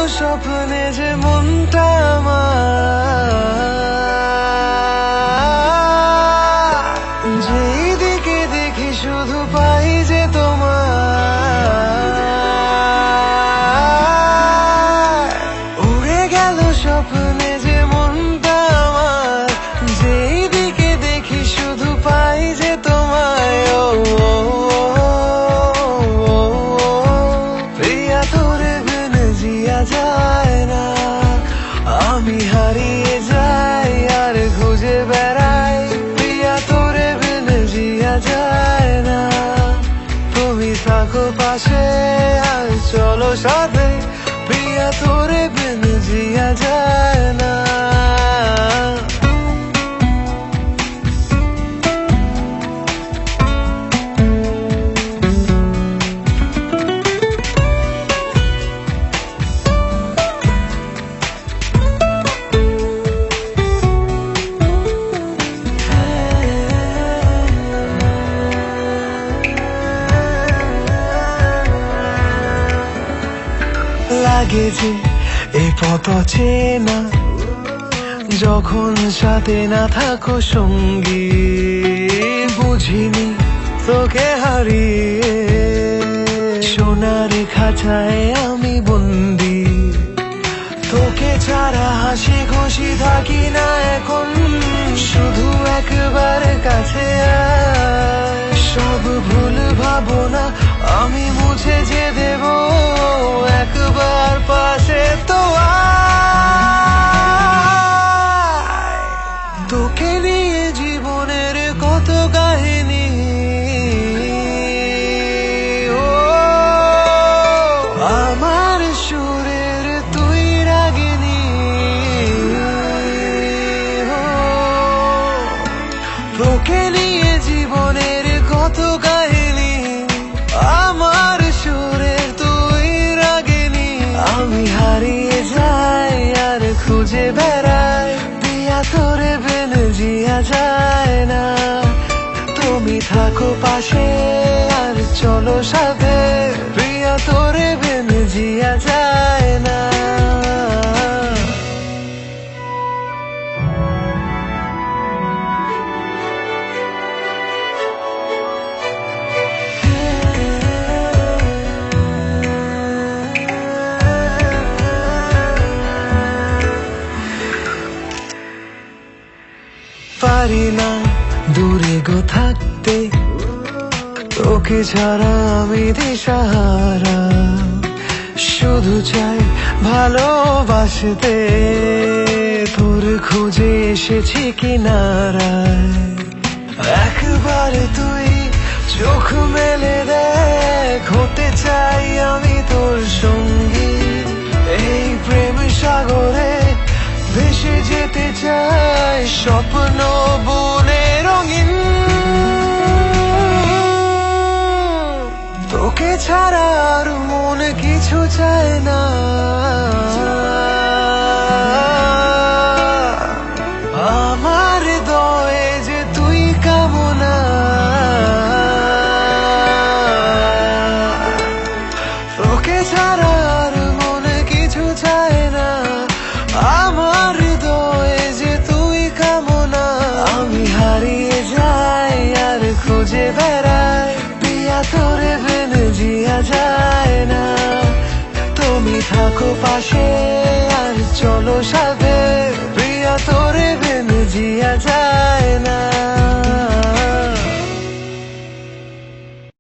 স্বপ্নে যে মনটা আমার, যেই দিকে দেখি শুধু পাই যে তোমার। উড়ে গেল স্বপ্নে যে মনটা আমার, যেই দিকে দেখি শুধু পাই যে তোমায়। ও প্রিয়া তোরে বিন জিয়া যায় না, আমি হারিয়ে যাই আর খুঁজে বেড়াই। প্রিয়া তোরে বিন জিয়া যায় না, তুমি থাকো পাশে আর চলো সাথে। প্রিয়া তোরে বিন জিয়া যায় না। লাগে যে এ পথ চেনা, যখন সাথে না থাকো সঙ্গী। বুঝিনি তোকে হারিয়ে সোনার খাঁচায় আমি বন্দি। তোকে ছাড়া হাসি খুশি থাকি না এখন, শুধু একবার কাছে আয়। সব ভুল ভাবনা আমি মুছে যে দেব, একবার পাশে তো আয়। তোকে নিয়ে জীবনের কত কাহিনী, ও আমার সুরের তুই রাগিনী। তোকে নিয়ে জীবনের কত কাহিনী, আমার সুরের তুই রাগিনী। আমি হারিয়ে যাই আর খুঁজে বেড়াই, প্রিয়া তোরে বিন জিয়া যায় না। তুমি থাকো পাশে আর চলো সাথে, প্রিয়া তোরে বিন জিয়া যায় না। পারি না দূরে গো থাকতে, তোকে ছাড়া আমি দিশাহারা। শুধু চাই ভালোবাসতে, তোর খুঁজে এসেছি কিনারায়। একবার তুই চোখ মেলে দেখ, হতে চাই আমি তোর সঙ্গী। এই প্রেম সাগরে ভেসে যেতে চাই, স্বপ্ন বনে রঙিন। তোকে ছাড়া আর মন কিছু চায় না, আমার হৃদয়ে যে তুই কামনা। তোকে ছাড়া আর মন কিছু চায় না, আমার হৃদয়ে যে তুই কামনা। আমি হারিয়ে যাই আর খুঁজে বেড়াই, প্রিয়া তোরে বিন জিয়া যায় না। তুমি থাকো পাশে আর চলো সাথে, প্রিয়া তোরে বিন জিয়া যায় না।